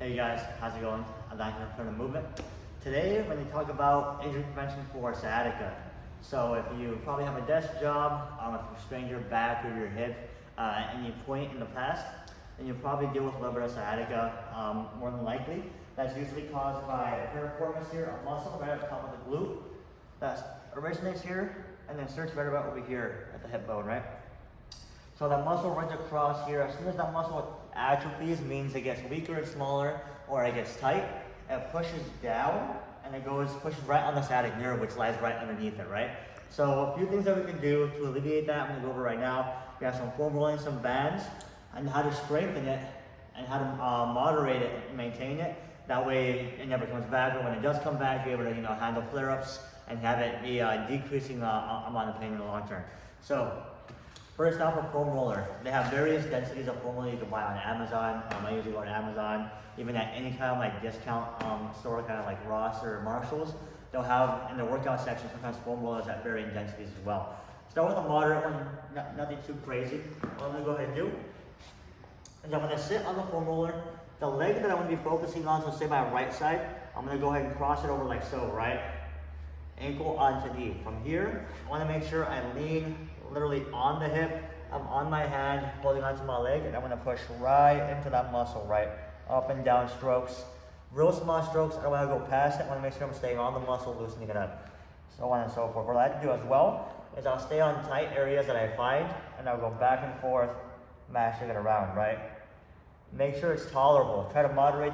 Hey guys, how's it going? I'm Dr. for the movement. Today we're going to talk about injury prevention for sciatica. So if you probably have a desk job, if you strained your back or your hip at any point in the past, then you'll probably deal with a little bit of sciatica, more than likely. That's usually caused by a piriformis here, a muscle right at the top of the glute. That originates here and then starts right about over here at the hip bone, right? So that muscle runs across here. As soon as that muscle atrophies, means it gets weaker and smaller, or it gets tight, it pushes down and it pushes right on the sciatic nerve, which lies right underneath it, right? So a few things that we can do to alleviate that, I'm gonna go over right now. We have some foam rolling, some bands, and how to strengthen it, and how to moderate it and maintain it. That way it never comes back, or when it does come back, you're able to handle flare-ups and have it be decreasing amount of pain in the long term. So first off, a foam roller. They have various densities of foam roller you can buy on Amazon. I usually go to Amazon, even at any kind of discount store, kind of like Ross or Marshalls. They'll have in the workout section sometimes foam rollers at varying densities as well. Start with a moderate one, nothing too crazy. What I'm gonna go ahead and do is I'm gonna sit on the foam roller. The leg that I'm gonna be focusing on, so say my right side, I'm gonna go ahead and cross it over like so, right? Ankle onto knee. From here, I wanna make sure I lean literally on the hip. I'm on my hand, holding onto my leg, and I'm gonna push right into that muscle, right? Up and down strokes. Real small strokes, I don't wanna go past it. I wanna make sure I'm staying on the muscle, loosening it up. So on and so forth. What I like to do as well is I'll stay on tight areas that I find, and I'll go back and forth, mashing it around, right? Make sure it's tolerable. Try to moderate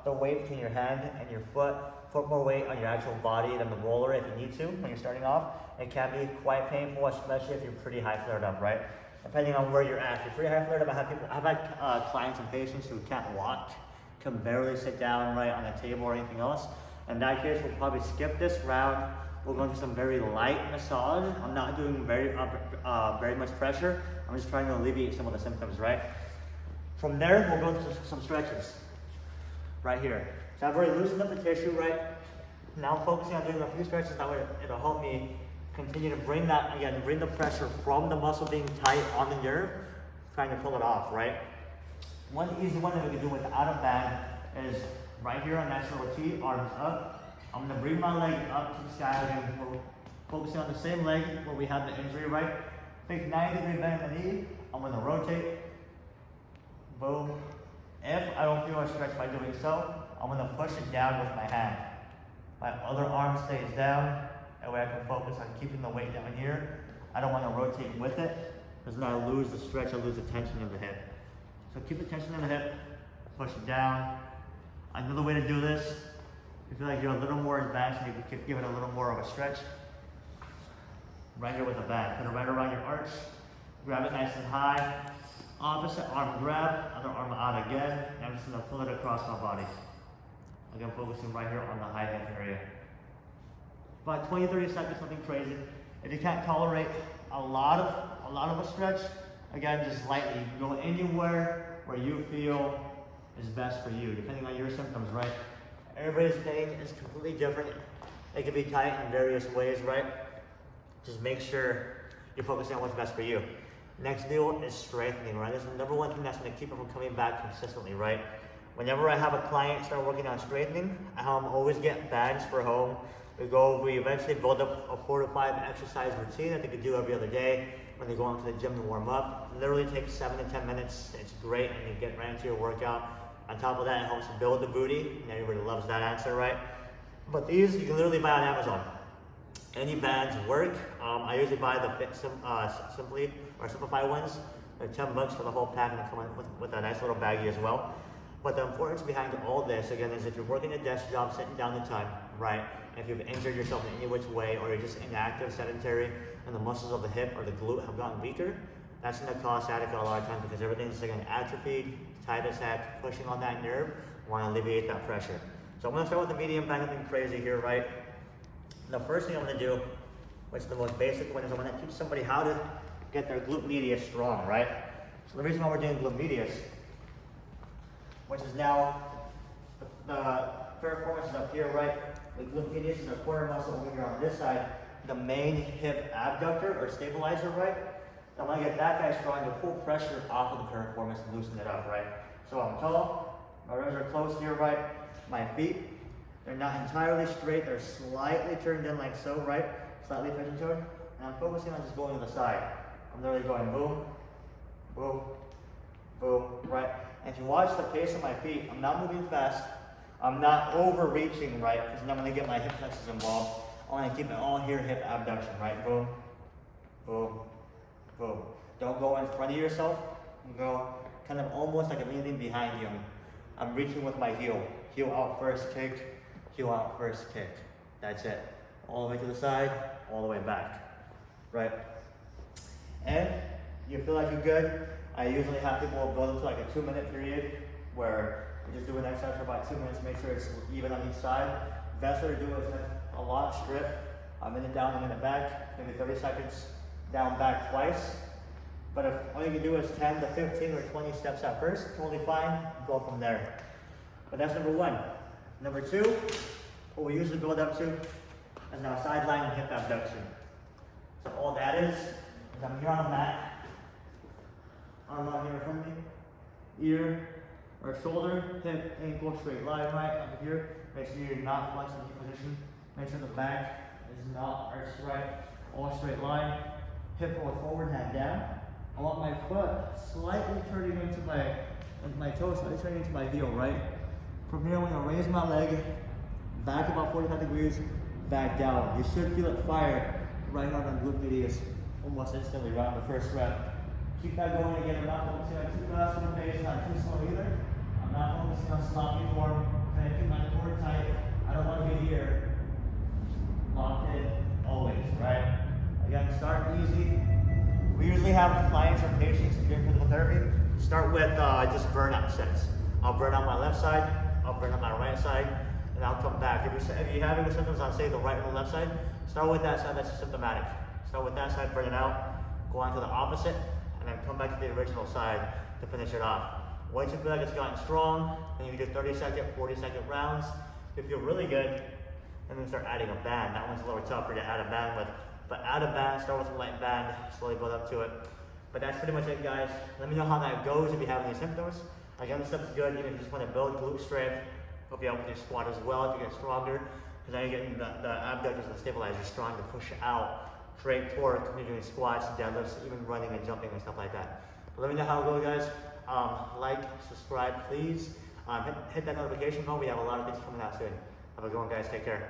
the weight between your hand and your foot. Put more weight on your actual body than the roller if you need to when you're starting off. It can be quite painful, especially if you're pretty high flared up, right? Depending on where you're at. If you're pretty high flared up, I've had clients and patients who can't walk, can barely sit down right on a table or anything else. In that case, we'll probably skip this round. We'll go into some very light massage. I'm not doing very much pressure. I'm just trying to alleviate some of the symptoms, right? From there, we'll go into some stretches right here. So I've already loosened up the tissue, right? Now I'm focusing on doing a few stretches. That way it'll help me continue to bring the pressure from the muscle being tight on the nerve, trying to pull it off, right? One easy one that we can do without a band is right here on that little T, arms up. I'm gonna bring my leg up to the sky again. We're focusing on the same leg where we had the injury, right? Take 90-degree bend in the knee. I'm gonna rotate. Boom. If I don't feel a stretch by doing so, I'm gonna push it down with my hand. My other arm stays down. That way I can focus on keeping the weight down here. I don't wanna rotate with it, because then I lose the stretch, I lose the tension in the hip. So keep the tension in the hip, push it down. Another way to do this, if you feel like you're a little more advanced and you can give it a little more of a stretch, right here with the band. Put it right around your arch, grab it nice and high. Opposite arm grab, other arm out again, and I'm just gonna pull it across my body. Again, focusing right here on the high hip area. About 20-30 seconds, nothing crazy. If you can't tolerate a lot of a stretch, again, just lightly. You can go anywhere where you feel is best for you, depending on your symptoms, right? Everybody's pain is completely different. It can be tight in various ways, right? Just make sure you're focusing on what's best for you. Next deal is strengthening, right? This is the number one thing that's gonna keep it from coming back consistently, right? Whenever I have a client start working on strengthening, I always get bands for home. We eventually build up a 4 to 5 exercise routine that they can do every other day when they go into the gym to warm up. It literally takes 7 to 10 minutes. It's great, and you get right into your workout. On top of that, it helps build the booty, and everybody loves that answer, right? But these you can literally buy on Amazon. Any bands work. I usually buy the Simplify ones. They're $10 for the whole pack, and they come with a nice little baggie as well. But the importance behind all this, again, is if you're working a desk job, sitting down the time, right? If you've injured yourself in any which way, or you're just inactive, sedentary, and the muscles of the hip or the glute have gotten weaker, that's gonna cause sciatica a lot of times because everything's again atrophied, tight as heck, pushing on that nerve. Want to alleviate that pressure. So I'm gonna start with the medium band, nothing crazy here, right? The first thing I'm gonna do, which is the most basic one, is I'm gonna teach somebody how to get their glute medius strong, right? So the reason why we're doing glute medius, which is now the piriformis is up here, right? The glute medius is the quarter muscle over here on this side. The main hip abductor or stabilizer, right? I want to get that guy strong to pull pressure off of the piriformis and loosen it up, right? So I'm tall, My ribs are close here, right? My feet, they're not entirely straight, they're slightly turned in like so, right? Slightly pigeon toed. And I'm focusing on just going to the side. I'm literally going boom, boom, boom, right? And if you watch the pace of my feet, I'm not moving fast. I'm not overreaching, right? Because then I'm going to get my hip flexors involved. I want to keep it all here, hip abduction, right? Boom, boom, boom. Don't go in front of yourself. Go kind of almost like I'm leaning behind you. I'm reaching with my heel. Heel out first kick, heel out first kick. That's it. All the way to the side, all the way back. Right? And you feel like you're good. I usually have people build up to like a 2-minute period where we just do an exercise for about 2 minutes, make sure it's even on each side. Best way to do it is a long strip, a minute down, a minute back, maybe 30 seconds down, back twice. But if all you can do is 10 to 15 or 20 steps at first, totally fine, go from there. But that's number one. Number two, what we usually build up to is now sideline hip abduction. So all that is I'm here on the mat, arm out here in front of me, ear or shoulder, hip, ankle, straight line, right up here. Make sure you're not flexing in position. Make sure the back is not arched right, all straight line. Hip roll forward, hand down. I want my foot slightly turning into my toe slightly turning into my heel, right? From here, I'm gonna raise my leg, back about 45 degrees, back down. You should feel it fire right on the glute medius almost instantly around the first rep. Keep that going again. I'm not focusing on too fast on the pace, not too slow either. I'm not focusing on sloppy form. Trying to keep my core tight. I don't want to be here locked in always, right? Again, start easy. We usually have clients or patients during physical therapy start with just burnout sets. I'll burn out my left side, I'll burn out my right side, and I'll come back. If you're having the symptoms on, say, the right or the left side, start with that side that's symptomatic. Start with that side, burn it out, go on to the opposite, and then come back to the original side to finish it off. Once you feel like it's gotten strong, then you do 30-second, 40-second rounds. If you feel really good, and then start adding a band. That one's a little tougher to add a band with. But add a band, start with a light band, slowly build up to it. But that's pretty much it, guys. Let me know how that goes if you have any symptoms. Again, this stuff's good, even if you just want to build glute strength. Hope you help with your squat as well if you get stronger. Because now you're getting the abductors and stabilizers strong to push out, create torque when you're doing squats, deadlifts, even running and jumping and stuff like that. But let me know how it goes, guys. Like, subscribe, please. Hit that notification bell. We have a lot of things coming out soon. Have a good one, guys. Take care.